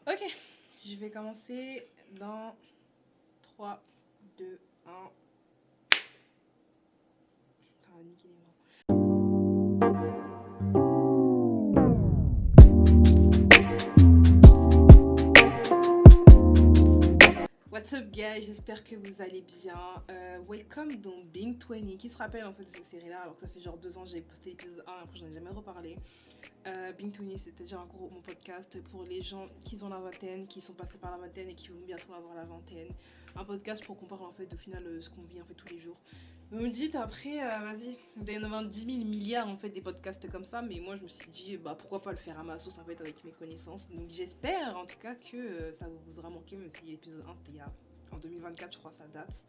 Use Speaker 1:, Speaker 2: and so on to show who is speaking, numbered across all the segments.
Speaker 1: Ok, je vais commencer dans 3, 2, 1. Ça va niquer les noms. What's up guys, j'espère que vous allez bien. Welcome dans Being 20. Qui se rappelle en fait de cette série là, alors que ça fait genre 2 ans que j'ai posté l'épisode 1 et après j'en ai jamais reparlé. Being 20 c'était déjà un gros mon podcast pour les gens qui ont la vingtaine, qui sont passés par la vingtaine et qui vont bientôt avoir la vingtaine. Un podcast pour qu'on parle en fait au final ce qu'on vit en fait tous les jours. Vous me dites après, vas-y, il doit y en avoir 10 000 milliards en fait des podcasts comme ça, mais moi je me suis dit, bah pourquoi pas le faire à ma sauce en fait avec mes connaissances. Donc j'espère en tout cas que ça vous aura manqué, même si l'épisode 1 c'était en 2024, je crois, ça date.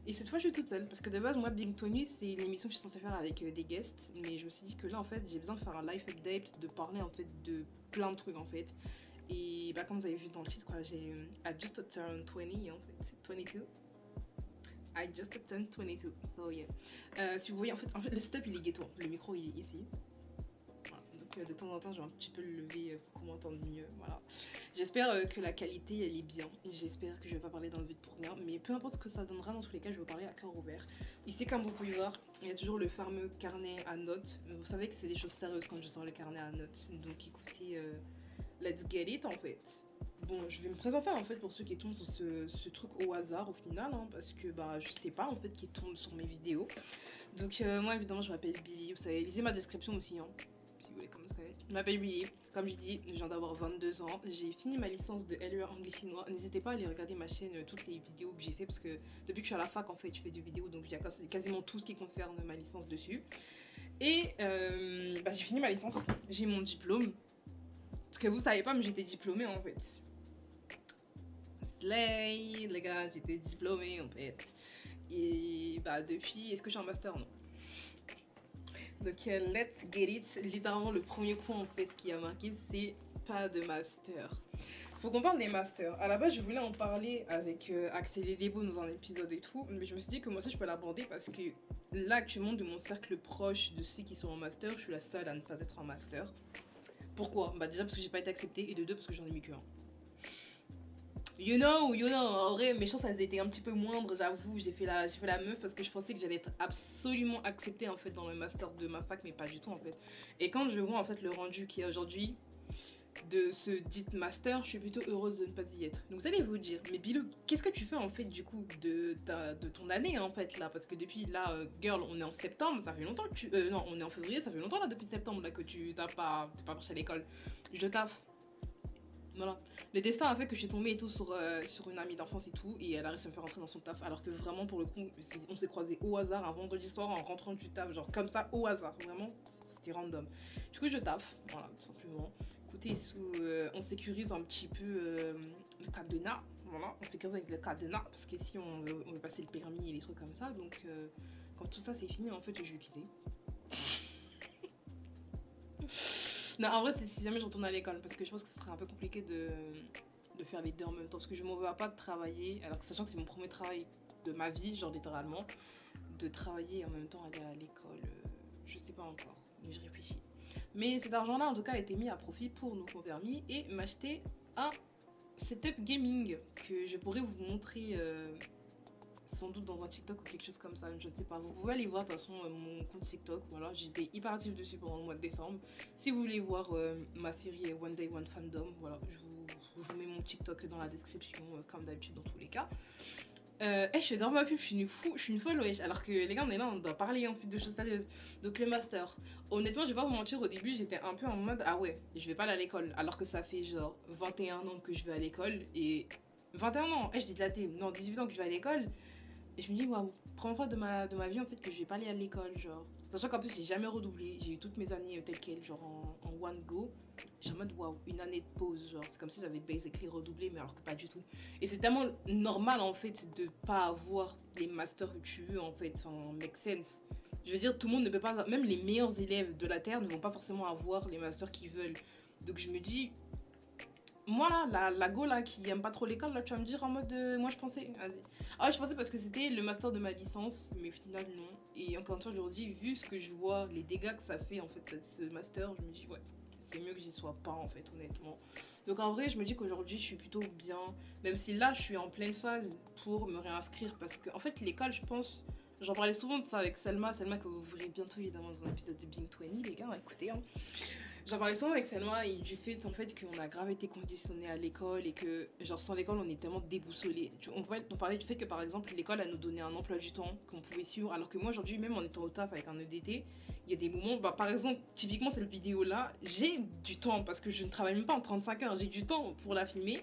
Speaker 1: Et cette fois je suis toute seule, parce que de base, moi, Big Tony, c'est une émission que je suis censée faire avec des guests, mais je me suis dit que là en fait j'ai besoin de faire un life update, de parler en fait de plein de trucs en fait. Et bah, comme vous avez vu dans le titre, quoi, j'ai I just turned 20 en fait, c'est 22. I just turned 22, so yeah. Si vous voyez, en fait, le setup il est ghetto. Le micro il est ici. Voilà. Donc de temps en temps, je vais un petit peu le lever pour qu'on m'entende mieux. Voilà. J'espère que la qualité elle est bien. J'espère que je vais pas parler dans le vide pour rien. Mais peu importe ce que ça donnera, dans tous les cas, je vais parler à cœur ouvert. Ici, comme vous pouvez voir, il y a toujours le fameux carnet à notes. Vous savez que c'est des choses sérieuses quand je sors le carnet à notes. Donc écoutez, let's get it en fait. Bon, je vais me présenter en fait pour ceux qui tombent sur ce truc au hasard au final, hein, parce que bah je sais pas en fait qui tombe sur mes vidéos. Donc moi évidemment je m'appelle Billy, vous savez, lisez ma description aussi, hein, si vous voulez comme ça. Je m'appelle Billy, comme je dis, je viens d'avoir 22 ans, j'ai fini ma licence de LEA anglais chinois. N'hésitez pas à aller regarder ma chaîne, toutes les vidéos que j'ai fait, parce que depuis que je suis à la fac en fait je fais des vidéos, donc il y a quasiment tout ce qui concerne ma licence dessus. Et bah, j'ai fini ma licence, j'ai mon diplôme, parce que vous savez pas mais j'étais diplômée en fait. Slay, les gars, j'étais diplômée en fait. Et bah depuis, est-ce que j'ai un master? Non. Donc let's get it. Littéralement le premier point en fait qui a marqué, c'est pas de master. Faut qu'on parle des masters. À la base, je voulais en parler avec Axel et Debo dans un épisode et tout, mais je me suis dit que moi aussi je peux l'aborder parce que là actuellement de mon cercle proche de ceux qui sont en master, je suis la seule à ne pas être en master. Pourquoi? Bah déjà parce que j'ai pas été acceptée et de deux parce que j'en ai mis qu'un. You know, en vrai, mes chances elles étaient un petit peu moindres, j'avoue. J'ai fait la meuf parce que je pensais que j'allais être absolument acceptée en fait dans le master de ma fac, mais pas du tout en fait. Et quand je vois en fait le rendu qu'il y a aujourd'hui de ce dit master, je suis plutôt heureuse de ne pas y être. Donc vous allez vous dire, mais Bilou, qu'est-ce que tu fais en fait du coup de ton année en fait là? Parce que depuis là, girl, on est en septembre, ça fait longtemps que tu. Non, on est en février, ça fait longtemps là depuis septembre là que t'es pas parti à l'école. Je taffe. Voilà. Le destin a fait que je suis tombée et tout sur une amie d'enfance et tout, et elle a réussi à me faire rentrer dans son taf, alors que vraiment, pour le coup, on s'est croisés au hasard un vendredi soir en rentrant du taf, genre comme ça, au hasard, vraiment, c'était random. Du coup, je taffe, voilà, tout simplement. Écoutez, on sécurise un petit peu le cadenas, voilà, on sécurise avec le cadenas, parce qu'ici, on veut passer le permis et les trucs comme ça, donc quand tout ça c'est fini, en fait, je vais quitter. Non, en vrai, c'est si jamais je retourne à l'école, parce que je pense que ce serait un peu compliqué de faire les deux en même temps. Parce que je m'en veux pas de travailler, alors que sachant que c'est mon premier travail de ma vie, genre littéralement, de travailler et en même temps aller à l'école, je sais pas encore, mais je réfléchis. Mais cet argent-là, en tout cas, a été mis à profit pour nous mon permis et m'acheter un setup gaming que je pourrais vous montrer sans doute dans un TikTok ou quelque chose comme ça, je ne sais pas. Vous pouvez aller voir de toute façon mon compte TikTok, voilà, j'étais hyper active dessus pendant le mois de décembre. Si vous voulez voir ma série One Day One Fandom, voilà, je vous mets mon TikTok dans la description comme d'habitude dans tous les cas. Je fais grave ma pub, je suis une folle, wesh. Alors que les gars, on est là, on doit parler en fait de choses sérieuses. Donc le master, honnêtement, je vais pas vous mentir, au début j'étais un peu en mode ah ouais, je vais pas aller à l'école. Alors que ça fait genre 21 ans que je vais à l'école et 21 ans, je dis de la thé, non 18 ans que je vais à l'école. Et je me dis, waouh, première fois de ma vie en fait que je vais pas aller à l'école, genre. Sachant qu'en plus j'ai jamais redoublé, j'ai eu toutes mes années telles quelles, genre en one go. J'ai en mode waouh, une année de pause, genre c'est comme si j'avais basically redoublé, mais alors que pas du tout. Et c'est tellement normal en fait de pas avoir les masters que tu veux en fait, en make sense. Je veux dire, tout le monde ne peut pas, même les meilleurs élèves de la Terre ne vont pas forcément avoir les masters qu'ils veulent. Donc je me dis, moi là, la go là qui aime pas trop l'école, là tu vas me dire en mode moi je pensais, vas-y. Ah ouais, je pensais parce que c'était le master de ma licence, mais au final non. Et encore une fois, je leur dis, vu ce que je vois, les dégâts que ça fait en fait ce master, je me dis ouais, c'est mieux que j'y sois pas en fait, honnêtement. Donc en vrai, je me dis qu'aujourd'hui, je suis plutôt bien. Même si là, je suis en pleine phase pour me réinscrire. Parce que, en fait, l'école, je pense. J'en parlais souvent de ça avec Selma. Selma, que vous verrez bientôt, évidemment, dans un épisode de Being 20, les gars, écoutez. Hein. J'en parlais souvent avec Selma et du fait en fait qu'on a grave été conditionné à l'école et que genre sans l'école on est tellement déboussolé. On parlait du fait que par exemple l'école a nous donné un emploi du temps qu'on pouvait suivre alors que moi aujourd'hui même en étant au taf avec un EDT, il y a des moments, bah, par exemple typiquement cette vidéo là, j'ai du temps parce que je ne travaille même pas en 35 heures, j'ai du temps pour la filmer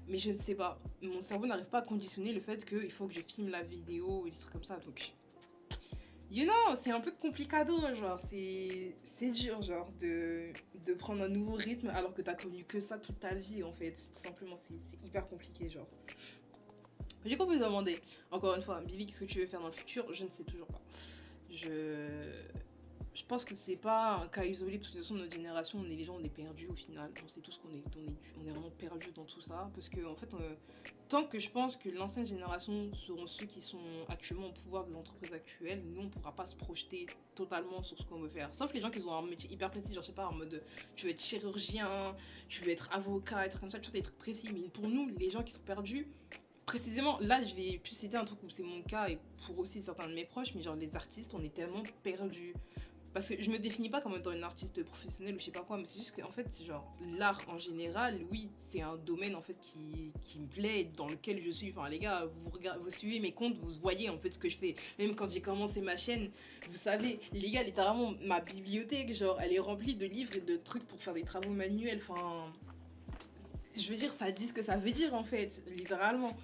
Speaker 1: mais je ne sais pas, mon cerveau n'arrive pas à conditionner le fait qu'il faut que je filme la vidéo et des trucs comme ça donc... You know, c'est un peu complicado, genre, c'est dur, genre, de prendre un nouveau rythme alors que t'as connu que ça toute ta vie, en fait. Tout simplement, c'est hyper compliqué, genre. Du coup, on peut se demander, encore une fois, Bibi, qu'est-ce que tu veux faire dans le futur? Je ne sais toujours pas. Je pense que c'est pas un cas isolé, parce que de toute façon, notre génération, on est les gens, on est perdus au final. On sait tous on est vraiment perdus dans tout ça. Parce que, en fait, tant que je pense que l'ancienne génération seront ceux qui sont actuellement au pouvoir des entreprises actuelles, nous, on pourra pas se projeter totalement sur ce qu'on veut faire. Sauf les gens qui ont un métier hyper précis, genre, je sais pas, en mode tu veux être chirurgien, tu veux être avocat, être comme ça, tu vois, des trucs précis. Mais pour nous, les gens qui sont perdus, précisément, là, je vais plus citer un truc où c'est mon cas et pour aussi certains de mes proches, mais genre, les artistes, on est tellement perdus. Parce que je me définis pas comme étant une artiste professionnelle ou je sais pas quoi, mais c'est juste qu'en fait, genre, l'art en général, oui, c'est un domaine en fait qui me plaît, dans lequel je suis. Enfin, les gars, vous suivez mes comptes, vous voyez en fait ce que je fais. Même quand j'ai commencé ma chaîne, vous savez, les gars, littéralement, ma bibliothèque, genre, elle est remplie de livres et de trucs pour faire des travaux manuels. Enfin, je veux dire, ça dit ce que ça veut dire en fait, littéralement.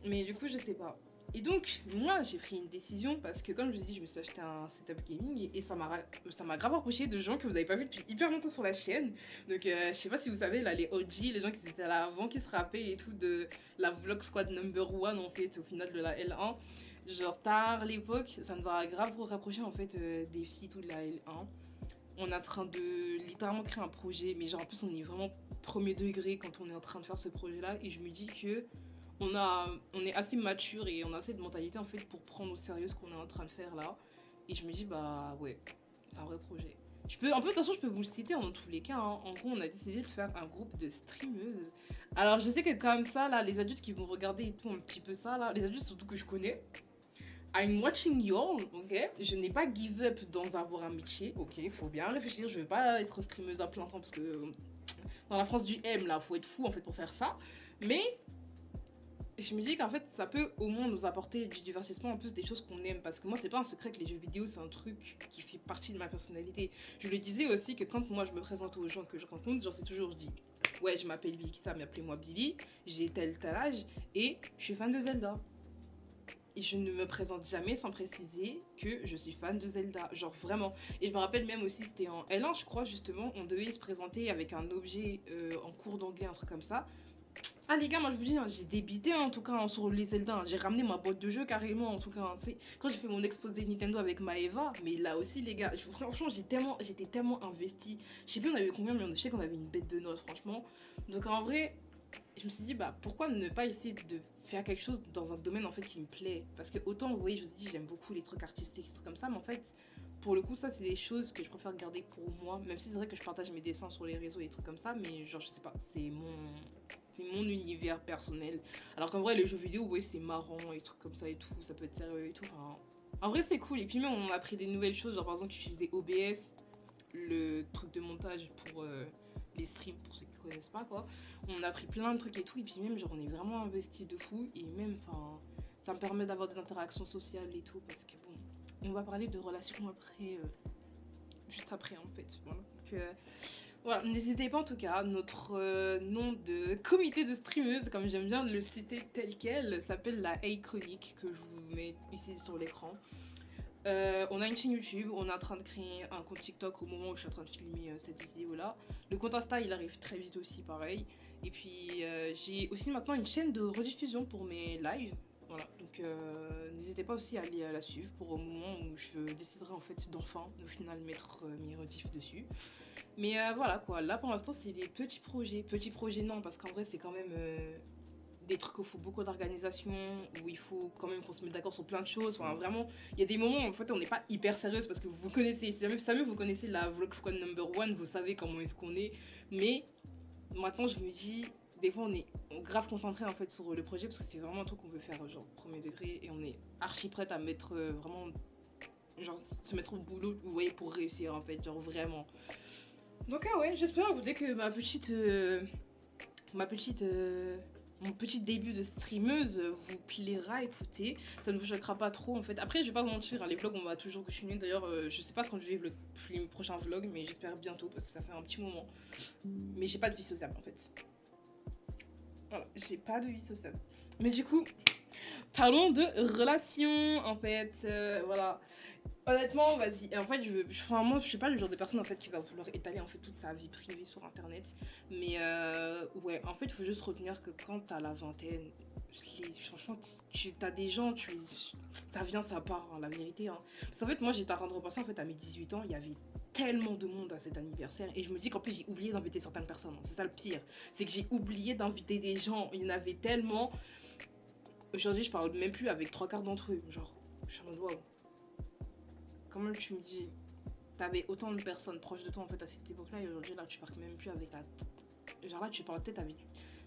Speaker 1: Mais du coup, je sais pas. Et donc, moi, j'ai pris une décision parce que, comme je vous ai dit, je me suis acheté un setup gaming et ça m'a grave approché de gens que vous n'avez pas vu depuis hyper longtemps sur la chaîne. Donc, je sais pas si vous savez, là, les OG, les gens qui étaient là avant, qui se rappellent et tout de la Vlog Squad number 1 en fait, au final de la L1. Genre, tard l'époque, ça nous a grave rapproché en fait des filles tout de la L1. On est en train de littéralement créer un projet, mais genre, en plus, on est vraiment premier degré quand on est en train de faire ce projet-là et je me dis que on est assez mature et on a assez de mentalité en fait pour prendre au sérieux ce qu'on est en train de faire là. Et je me dis bah ouais, c'est un vrai projet. En peu de toute façon je peux vous le citer dans tous les cas. Hein. En gros on a décidé de faire un groupe de streameuses. Alors je sais que comme ça là, les adultes qui vont regarder et tout un petit peu ça là, les adultes surtout que je connais. I'm watching y'all, ok? Je n'ai pas give up dans avoir un métier, ok? Faut bien réfléchir, je veux pas être streameuse à plein temps parce que dans la France du M là, faut être fou en fait pour faire ça. Mais je me dis qu'en fait ça peut au moins nous apporter du divertissement en plus des choses qu'on aime parce que moi c'est pas un secret que les jeux vidéo c'est un truc qui fait partie de ma personnalité. Je le disais aussi que quand moi je me présente aux gens que je rencontre, genre c'est toujours je dis ouais je m'appelle Billy Kissa mais appelez-moi Billy, j'ai tel âge et je suis fan de Zelda. Et je ne me présente jamais sans préciser que je suis fan de Zelda, genre vraiment. Et je me rappelle même aussi, c'était en L1 je crois justement, on devait se présenter avec un objet en cours d'anglais, un truc comme ça. Ah les gars, moi je vous dis, hein, j'ai débité en tout cas hein, sur les Zelda. Hein. J'ai ramené ma boîte de jeu carrément en tout cas. Hein, quand j'ai fait mon exposé Nintendo avec Maeva, mais là aussi les gars, franchement j'étais tellement investie. Je sais plus on avait combien, mais je sais qu'on avait une bête de notes franchement. Donc en vrai, je me suis dit bah pourquoi ne pas essayer de faire quelque chose dans un domaine en fait qui me plaît. Parce que autant vous voyez, je vous dis j'aime beaucoup les trucs artistiques, les trucs comme ça, mais en fait pour le coup ça c'est des choses que je préfère garder pour moi. Même si c'est vrai que je partage mes dessins sur les réseaux et des trucs comme ça, mais genre je sais pas, c'est mon univers personnel. Alors qu'en vrai, les jeux vidéo, ouais, c'est marrant et trucs comme ça et tout, ça peut être sérieux et tout. Enfin, en vrai, c'est cool. Et puis même, on a appris des nouvelles choses, genre par exemple, utiliser OBS, le truc de montage pour les streams, pour ceux qui connaissent pas, quoi. On a appris plein de trucs et tout. Et puis même, genre, on est vraiment investi de fou. Et même, enfin, ça me permet d'avoir des interactions sociales et tout. Parce que bon, on va parler de relations après, juste après, en fait. Voilà. Donc, voilà, n'hésitez pas en tout cas, notre nom de comité de streameuses, comme j'aime bien le citer tel quel, s'appelle la A-Chronique, que je vous mets ici sur l'écran. On a une chaîne YouTube, on est en train de créer un compte TikTok au moment où je suis en train de filmer cette vidéo-là. Le compte Insta, il arrive très vite aussi, pareil. Et puis, j'ai aussi maintenant une chaîne de rediffusion pour mes lives. Voilà, donc n'hésitez pas aussi à aller la suivre pour au moment où je déciderai en fait d'enfin, au final, mettre mes rediffs dessus. Mais voilà quoi, là pour l'instant c'est des petits projets. Petits projets non, parce qu'en vrai c'est quand même des trucs où il faut beaucoup d'organisation, où il faut quand même qu'on se mette d'accord sur plein de choses. Enfin vraiment, il y a des moments où en fait on n'est pas hyper sérieuse parce que vous connaissez, si jamais vous connaissez la Vlog Squad number 1, vous savez comment est-ce qu'on est. Mais maintenant je me dis, des fois on est grave concentré en fait sur le projet parce que c'est vraiment un truc qu'on veut faire genre premier degré et on est archi prête à mettre vraiment, genre se mettre au boulot, vous voyez, pour réussir en fait, genre vraiment. Donc ouais, j'espère écoutez que mon petit début de streameuse vous plaira, écoutez, ça ne vous choquera pas trop en fait. Après, je vais pas vous mentir, hein, les vlogs on va toujours continuer. D'ailleurs, je sais pas quand je vais le prochain vlog, mais j'espère bientôt parce que ça fait un petit moment. Mais j'ai pas de vie sociale en fait. Voilà, j'ai pas de vie sociale. Mais du coup, parlons de relations en fait. Voilà. Honnêtement, vas-y. En fait, moi, je suis pas le genre de personne en fait qui va vouloir étaler en fait toute sa vie privée sur internet. Mais ouais, en fait, il faut juste retenir que quand t'as la vingtaine, franchement, t'as des gens, ça vient, ça part, hein, la vérité. Hein. Parce qu'en fait, moi, j'étais en train de repenser en fait à mes 18 ans, il y avait tellement de monde à cet anniversaire et je me dis qu'en plus j'ai oublié d'inviter certaines personnes. Hein. C'est ça le pire, c'est que j'ai oublié d'inviter des gens. Il y en avait tellement. Aujourd'hui, je parle même plus avec 3 quarts d'entre eux. Genre, je suis en mode waouh. Comment tu me dis, t'avais autant de personnes proches de toi en fait à cette époque-là et aujourd'hui là tu parles même plus avec la. Genre là tu parles peut-être avec.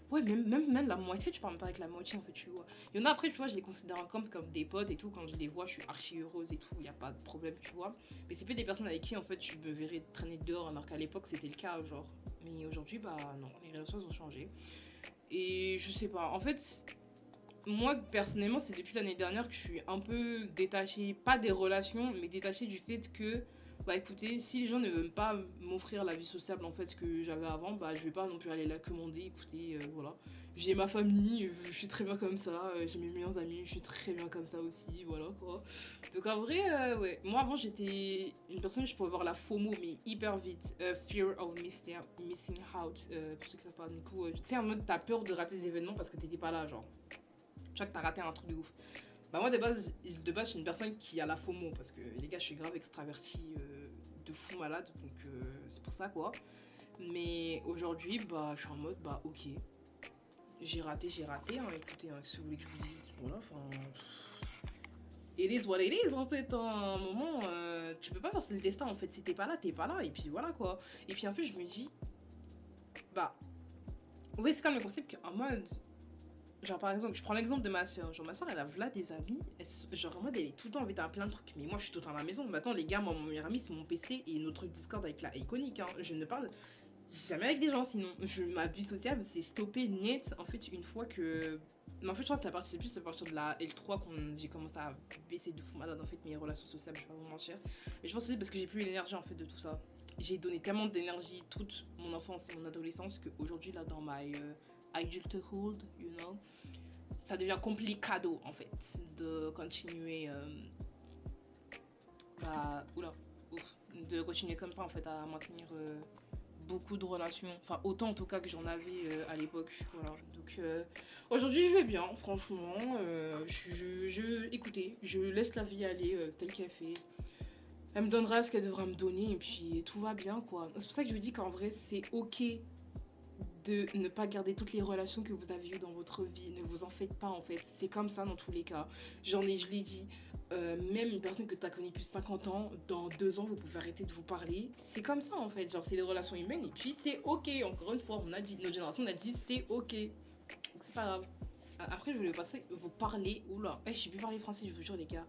Speaker 1: Ouais, même la moitié, tu parles même pas avec la moitié en fait, tu vois. Il y en a après, tu vois, je les considère comme des potes et tout. Quand je les vois, je suis archi heureuse et tout, il y a pas de problème, tu vois. Mais c'est plus des personnes avec qui en fait je me verrais traîner dehors alors qu'à l'époque c'était le cas, genre. Mais aujourd'hui, bah non, les réseaux sociaux ont changé. Et je sais pas, en fait. Moi, personnellement, c'est depuis l'année dernière que je suis un peu détachée, pas des relations, mais détachée du fait que, bah écoutez, si les gens ne veulent pas m'offrir la vie sociable en fait que j'avais avant, bah je vais pas non plus aller la commander, écoutez, voilà. J'ai ma famille, je suis très bien comme ça, j'ai mes meilleurs amis, je suis très bien comme ça aussi, voilà quoi. Donc en vrai, ouais, moi avant j'étais une personne, je pouvais avoir la FOMO, mais hyper vite, Fear of Missing Out, pour ceux qui savent pas, du coup, tu sais, en mode t'as peur de rater des événements parce que t'étais pas là, genre. Tu vois que t'as raté un truc de ouf. Bah moi de base je suis une personne qui a la FOMO parce que les gars je suis grave extravertie de fou malade donc c'est pour ça quoi. Mais aujourd'hui bah je suis en mode bah ok, j'ai raté hein, écoutez hein, si vous voulez que je vous dise voilà enfin it is what it is en fait hein, à un moment tu peux pas forcer le destin en fait, si t'es pas là et puis voilà quoi. Et puis en plus je me dis bah oui c'est comme le concept qu'en mode. Genre par exemple, je prends l'exemple de ma soeur. Genre ma soeur elle a v'là des amis. Genre en mode elle est tout le temps invitée à plein de trucs. Mais moi je suis tout le temps à la maison. Maintenant les gars, moi mon meilleur ami c'est mon PC et notre Discord avec la iconique. Hein. Je ne parle jamais avec des gens sinon. Ma vie sociale c'est stoppé net en fait une fois que. Mais en fait je crois que c'est plus à partir de la L3 qu'on j'ai commencé à baisser de fou malade en fait mes relations sociales, je vais pas vous mentir. Mais je pense aussi parce que j'ai plus l'énergie en fait de tout ça. J'ai donné tellement d'énergie toute mon enfance et mon adolescence qu'aujourd'hui là dans ma adulthood, you know, ça devient complicado en fait de continuer de continuer comme ça en fait à maintenir beaucoup de relations, enfin autant en tout cas que j'en avais à l'époque, voilà. Donc aujourd'hui je vais bien franchement, écoutez, je laisse la vie aller telle qu'elle fait. Elle me donnera ce qu'elle devra me donner et puis tout va bien quoi. C'est pour ça que je vous dis qu'en vrai c'est ok de ne pas garder toutes les relations que vous avez eues dans votre vie. Ne vous en faites pas en fait. C'est comme ça dans tous les cas. Je l'ai dit, même une personne que tu as connue plus de 50 ans, dans 2 ans, vous pouvez arrêter de vous parler. C'est comme ça en fait. Genre, c'est les relations humaines et puis c'est ok. Encore une fois, on a dit, notre génération, on a dit c'est ok. Donc c'est pas grave. Après, je voulais passer, vous parler, oula, je sais plus parler français, je vous jure les gars,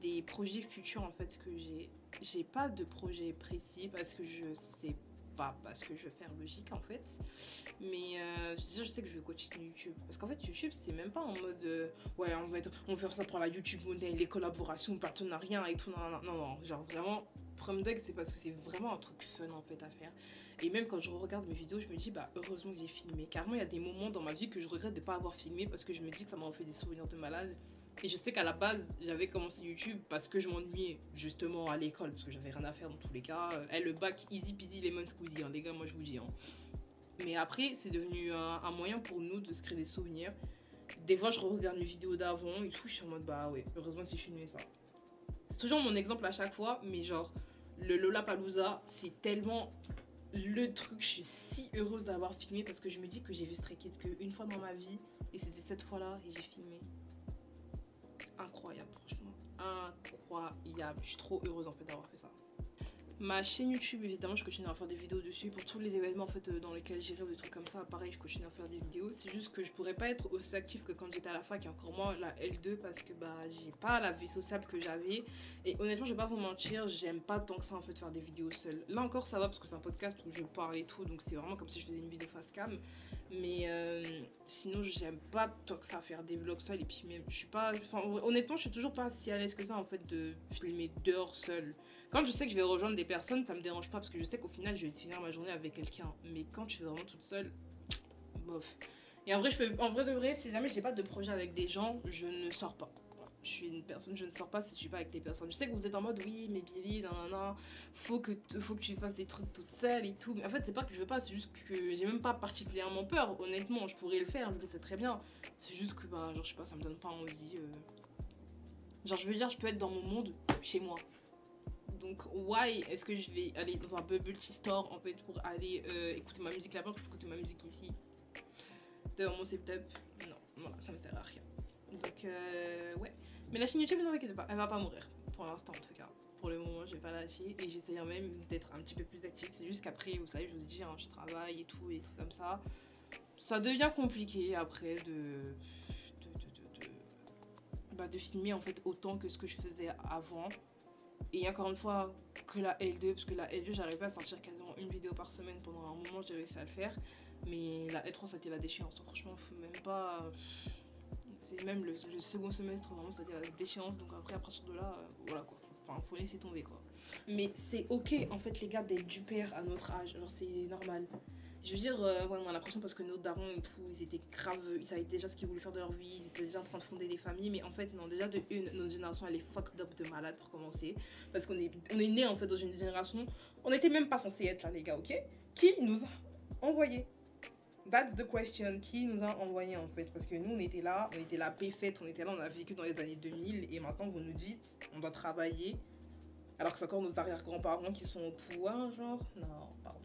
Speaker 1: des projets futurs en fait que j'ai. J'ai pas de projet précis parce que je sais pas parce que je vais faire logique en fait, mais déjà je sais que je vais continuer YouTube parce qu'en fait YouTube c'est même pas en mode ouais on va faire ça pour la YouTube modèle, les collaborations, partenariats et tout, non, genre vraiment Prom Dog c'est parce que c'est vraiment un truc fun en fait à faire. Et même quand je regarde mes vidéos je me dis bah heureusement que j'ai filmé, carrément il y a des moments dans ma vie que je regrette de pas avoir filmé parce que je me dis que ça m'a fait des souvenirs de malade. Et je sais qu'à la base, j'avais commencé YouTube parce que je m'ennuyais justement à l'école, parce que j'avais rien à faire dans tous les cas. Le bac, easy peasy lemon squeezy, hein, les gars, moi je vous dis. Hein. Mais après, c'est devenu un moyen pour nous de se créer des souvenirs. Des fois, je regarde mes vidéos d'avant et tout, je suis en mode bah ouais, heureusement que j'ai filmé ça. C'est toujours mon exemple à chaque fois, mais genre, le Lollapalooza, c'est tellement le truc, je suis si heureuse d'avoir filmé parce que je me dis que j'ai vu Stray Kids qu'une fois dans ma vie et c'était cette fois-là et j'ai filmé. Incroyable franchement, incroyable, je suis trop heureuse en fait d'avoir fait ça. Ma chaîne YouTube, évidemment, je continue à faire des vidéos dessus pour tous les événements en fait dans lesquels j'irai ou des trucs comme ça. Pareil, je continue à faire des vidéos. C'est juste que je pourrais pas être aussi active que quand j'étais à la fac et encore moins la L2 parce que bah j'ai pas la vie sociable que j'avais. Et honnêtement, je vais pas vous mentir, j'aime pas tant que ça en fait faire des vidéos seule. Là encore, ça va parce que c'est un podcast où je parle et tout, donc c'est vraiment comme si je faisais une vidéo face cam. Mais sinon, j'aime pas tant que ça faire des vlogs seuls. Et puis même, je suis pas. Enfin, honnêtement, je suis toujours pas si à l'aise que ça en fait de filmer dehors seule. Quand je sais que je vais rejoindre des personnes, ça me dérange pas parce que je sais qu'au final, je vais finir ma journée avec quelqu'un. Mais quand je suis vraiment toute seule, bof. Et en vrai, en vrai de vrai, si jamais j'ai pas de projet avec des gens, je ne sors pas. Je suis une personne, je ne sors pas si je suis pas avec des personnes. Je sais que vous êtes en mode oui, mais Billy, nanana, faut que tu fasses des trucs toute seule et tout. Mais en fait, c'est pas que je veux pas, c'est juste que j'ai même pas particulièrement peur. Honnêtement, je pourrais le faire, je le sais très bien. C'est juste que, bah, genre, je sais pas, ça me donne pas envie. Genre, je veux dire, je peux être dans mon monde chez moi. Donc, why est-ce que je vais aller dans un bubble tea store en fait pour aller écouter ma musique là-bas que je peux écouter ma musique ici devant mon setup? Non, voilà, ça me sert à rien. Donc, ouais. Mais la chaîne YouTube, ne t'inquiète pas, elle va pas mourir. Pour l'instant, en tout cas. Pour le moment, je vais pas lâcher et j'essaye même d'être un petit peu plus active. C'est juste qu'après, vous savez, je vous dis, hein, je travaille et tout comme ça. Ça devient compliqué après de filmer en fait autant que ce que je faisais avant. Et encore une fois, que la L2, parce que la L2, j'arrivais à sortir quasiment une vidéo par semaine pendant un moment, j'ai réussi à le faire. Mais la L3, c'était la déchéance. Franchement, faut même pas. C'est même le second semestre, vraiment, c'était la déchéance. Donc après, à partir de là, voilà quoi. Enfin, faut laisser tomber quoi. Mais c'est ok, en fait, les gars, d'être du père à notre âge. Genre, c'est normal. Je veux dire, ouais, on a l'impression parce que nos darons et tout, ils étaient graves, ils savaient déjà ce qu'ils voulaient faire de leur vie, ils étaient déjà en train de fonder des familles, mais en fait, non, déjà de une, notre génération, elle est fucked up de malade pour commencer, parce on est né en fait dans une génération, on n'était même pas censé être là, les gars, ok? Qui nous a envoyé? That's the question, qui nous a envoyé en fait? Parce que nous, on était là péfette, on était là, on a vécu dans les années 2000, et maintenant, vous nous dites, on doit travailler, alors que c'est encore nos arrière-grands-parents qui sont au pouvoir, genre, non, pardon.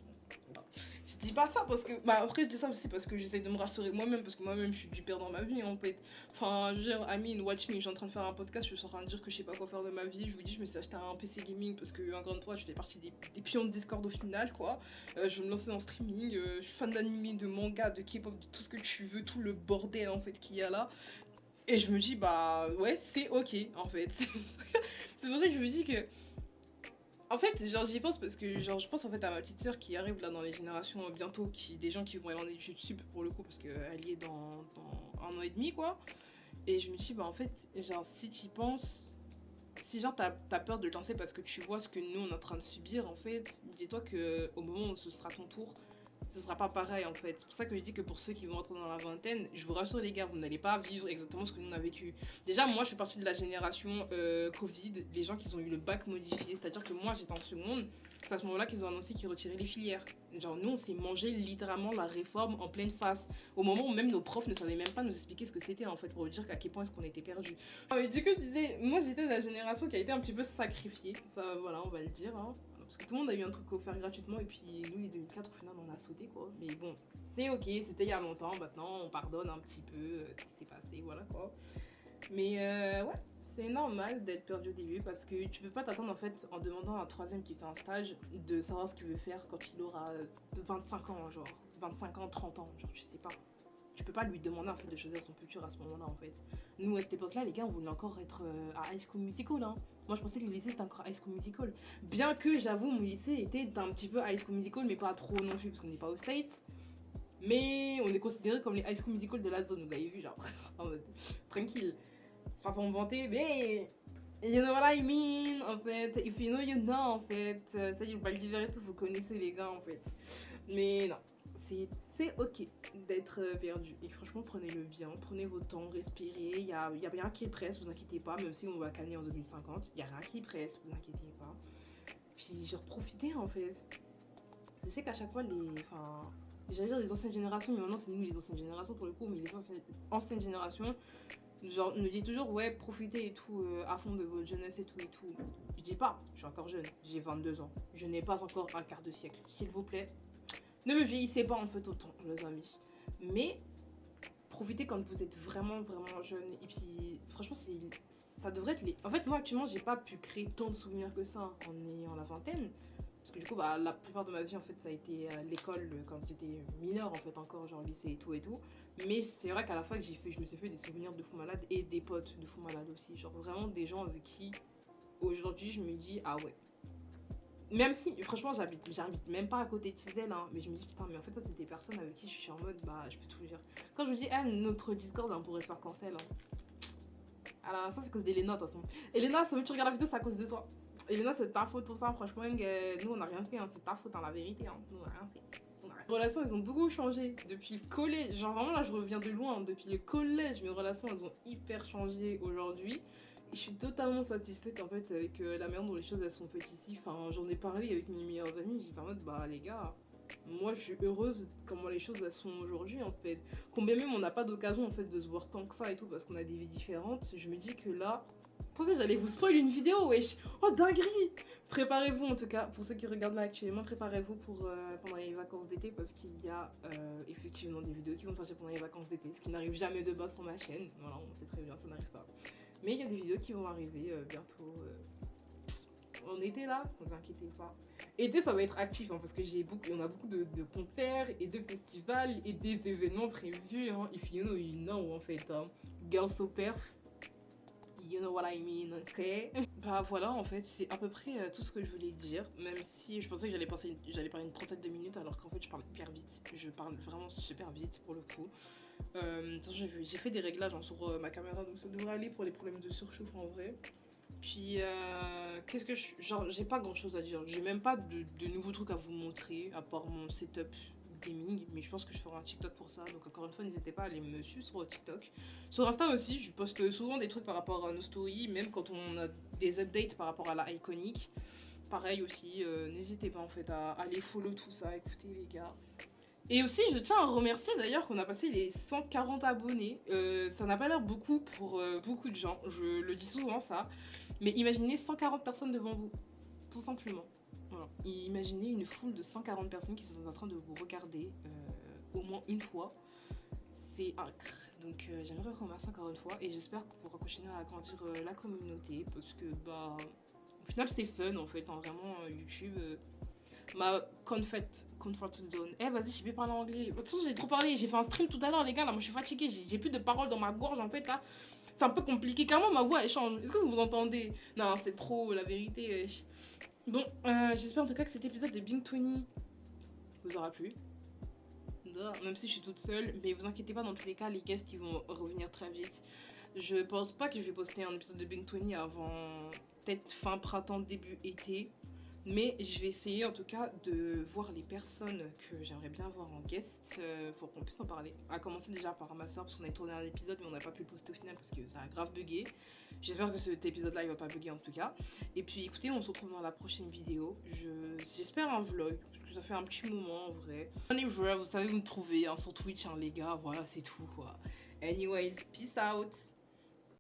Speaker 1: Je dis pas ça parce que. Bah, après, je dis ça aussi parce que j'essaie de me rassurer moi-même, parce que moi-même, je suis du père dans ma vie en fait. Enfin, je veux dire, I mean, watch me, je suis en train de faire un podcast, je suis en train de dire que je sais pas quoi faire de ma vie. Je vous dis, je me suis acheté un PC gaming parce que, encore une fois, je fais partie des pions de Discord au final, quoi. Je vais me lancer dans le streaming, je suis fan d'anime, de manga, de K-pop, de tout ce que tu veux, tout le bordel en fait qu'il y a là. Et je me dis, bah, ouais, c'est ok en fait. C'est pour ça que je me dis que. En fait, genre j'y pense parce que genre je pense en fait à ma petite sœur qui arrive là dans les générations bientôt, des gens qui vont aller en études sup pour le coup parce qu'elle y est dans un an et demi quoi. Et je me dis bah en fait genre si tu y penses, si genre t'as peur de le lancer parce que tu vois ce que nous on est en train de subir en fait, dis-toi que au moment où ce sera ton tour, ce sera pas pareil en fait. C'est pour ça que je dis que pour ceux qui vont rentrer dans la vingtaine, je vous rassure les gars, vous n'allez pas vivre exactement ce que nous on a vécu. Déjà moi je fais partie de la génération Covid, les gens qui ont eu le bac modifié, c'est-à-dire que moi j'étais en seconde, c'est à ce moment-là qu'ils ont annoncé qu'ils retiraient les filières. Genre nous on s'est mangé littéralement la réforme en pleine face, au moment où même nos profs ne savaient même pas nous expliquer ce que c'était en fait, pour vous dire à quel point est-ce qu'on était perdus. Du coup je disais, moi j'étais de la génération qui a été un petit peu sacrifiée, ça voilà on va le dire hein. Parce que tout le monde a eu un truc offert gratuitement et puis nous les 2004 au final on a sauté quoi. Mais bon, c'est ok, c'était il y a longtemps, maintenant on pardonne un petit peu ce qui s'est passé, voilà quoi. Mais ouais, c'est normal d'être perdu au début parce que tu peux pas t'attendre en fait en demandant à un troisième qui fait un stage de savoir ce qu'il veut faire quand il aura 25 ans, genre 25 ans, 30 ans, genre tu sais pas. Tu peux pas lui demander en fait de choisir son futur à ce moment-là en fait. Nous à cette époque-là, les gars, on voulait encore être à High School Musical. Hein. Moi, je pensais que le lycée c'était encore High School Musical. Bien que j'avoue, mon lycée était un petit peu High School Musical, mais pas trop non plus parce qu'on n'est pas aux States. Mais on est considérés comme les High School Musical de la zone. Vous avez vu, genre en mode tranquille. C'est pas pour me vanter, mais you know what I mean en fait. If you know, you know en fait. Ça, il va le dire et tout, vous connaissez les gars en fait. Mais non, c'est ok d'être perdu. Et franchement, prenez-le bien, prenez votre temps, respirez. Il y a rien qui presse, vous inquiétez pas. Même si on va canner en 2050, il y a rien qui presse, vous inquiétez pas. Puis genre profitez en fait. Je sais qu'à chaque fois j'allais dire les anciennes générations, mais maintenant c'est nous les anciennes générations pour le coup. Mais les anciennes générations genre nous dit toujours ouais profitez et tout à fond de votre jeunesse et tout et tout. Je dis pas, je suis encore jeune, j'ai 22 ans. Je n'ai pas encore un quart de siècle. S'il vous plaît, ne me vieillissez pas en fait autant, les amis. Mais profitez quand vous êtes vraiment jeune. Et puis franchement ça devrait être les... En fait moi actuellement j'ai pas pu créer tant de souvenirs que ça en ayant la vingtaine. Parce que du coup bah, la plupart de ma vie en fait ça a été l'école quand j'étais mineure en fait encore genre lycée et tout. Mais c'est vrai qu'à la fac je me suis fait des souvenirs de fou malade et des potes de fou malade aussi. Genre vraiment des gens avec qui aujourd'hui je me dis ah ouais. Même si, franchement, j'habite même pas à côté de chez elle, hein, mais je me dis, putain, mais en fait, ça, c'est des personnes avec qui je suis en mode, bah, je peux tout dire. Quand je me dis, ah, notre Discord, on pourrait se faire cancel. Hein. Alors, ça, c'est à cause d'Elena, de toute façon. Elena, ça veut que tu regardes la vidéo, c'est à cause de toi. Elena, c'est ta faute, tout ça, franchement, nous, on n'a rien fait, hein, c'est ta faute, hein, la vérité, hein. Nous, on n'a rien fait. Les relations, elles ont beaucoup changé depuis le collège. Genre, vraiment, là, je reviens de loin. Hein. Depuis le collège, mes relations, elles ont hyper changé aujourd'hui. Je suis totalement satisfaite en fait avec la manière dont les choses elles sont faites ici. Enfin, j'en ai parlé avec mes meilleurs amis. J'étais en mode, bah les gars, moi je suis heureuse comment les choses elles sont aujourd'hui en fait. Combien même on n'a pas d'occasion en fait de se voir tant que ça et tout parce qu'on a des vies différentes. Je me dis que là, attendez, j'allais vous spoil une vidéo, wesh. Oh dinguerie. Préparez-vous en tout cas, pour ceux qui regardent là actuellement, préparez-vous pour pendant les vacances d'été parce qu'il y a effectivement des vidéos qui vont sortir pendant les vacances d'été, ce qui n'arrive jamais de base sur ma chaîne. Voilà, on sait très bien, ça n'arrive pas. Mais il y a des vidéos qui vont arriver bientôt. En été là, ne vous inquiétez pas. Été ça va être actif hein, parce que on a beaucoup de concerts et de festivals et des événements prévus. Hein. If you know en fait. Hein. Girls So Perf. You know what I mean, ok? Bah voilà en fait, c'est à peu près tout ce que je voulais dire. Même si je pensais que j'allais parler une trentaine de minutes alors qu'en fait je parle hyper vite. Je parle vraiment super vite pour le coup. J'ai fait des réglages hein, sur ma caméra donc ça devrait aller pour les problèmes de surchauffe en vrai. Puis qu'est-ce que genre j'ai pas grand chose à dire, j'ai même pas de nouveaux trucs à vous montrer à part mon setup gaming, mais je pense que je ferai un TikTok pour ça, donc encore une fois n'hésitez pas à aller me suivre sur TikTok. Sur Insta aussi, je poste souvent des trucs par rapport à nos stories, même quand on a des updates par rapport à la iconique. Pareil aussi, n'hésitez pas en fait à aller follow tout ça, écoutez les gars. Et aussi, je tiens à remercier d'ailleurs qu'on a passé les 140 abonnés. Ça n'a pas l'air beaucoup pour beaucoup de gens, je le dis souvent ça. Mais imaginez 140 personnes devant vous, tout simplement. Voilà. Imaginez une foule de 140 personnes qui sont en train de vous regarder au moins une fois. C'est incroyable. Donc j'aimerais remercier encore une fois et j'espère qu'on pourra continuer à agrandir la communauté parce que bah au final c'est fun en fait, hein, vraiment YouTube. Ma comfort zone. Eh vas-y, j'ai bien parlé anglais. De toute façon, j'ai trop parlé. J'ai fait un stream tout à l'heure, les gars. Là, moi, je suis fatiguée. J'ai plus de paroles dans ma gorge, en fait, là. C'est un peu compliqué. Carrément, ma voix, elle change. Est-ce que vous vous entendez? Non, c'est trop, la vérité. Bon, j'espère en tout cas que cet épisode de Bing 20 vous aura plu. Même si je suis toute seule. Mais vous inquiétez pas, dans tous les cas, les guests, ils vont revenir très vite. Je pense pas que je vais poster un épisode de Bing 20 avant peut-être fin printemps, début été. Mais je vais essayer en tout cas de voir les personnes que j'aimerais bien voir en guest pour qu'on puisse en parler. À commencer déjà par ma soeur parce qu'on avait tourné un épisode mais on n'a pas pu le poster au final parce que ça a grave bugué. J'espère que cet épisode là il va pas bugger en tout cas. Et puis écoutez, on se retrouve dans la prochaine vidéo. J'espère un vlog parce que ça fait un petit moment en vrai. Vous savez où me trouver hein, sur Twitch hein, les gars, voilà c'est tout quoi. Anyways, peace out.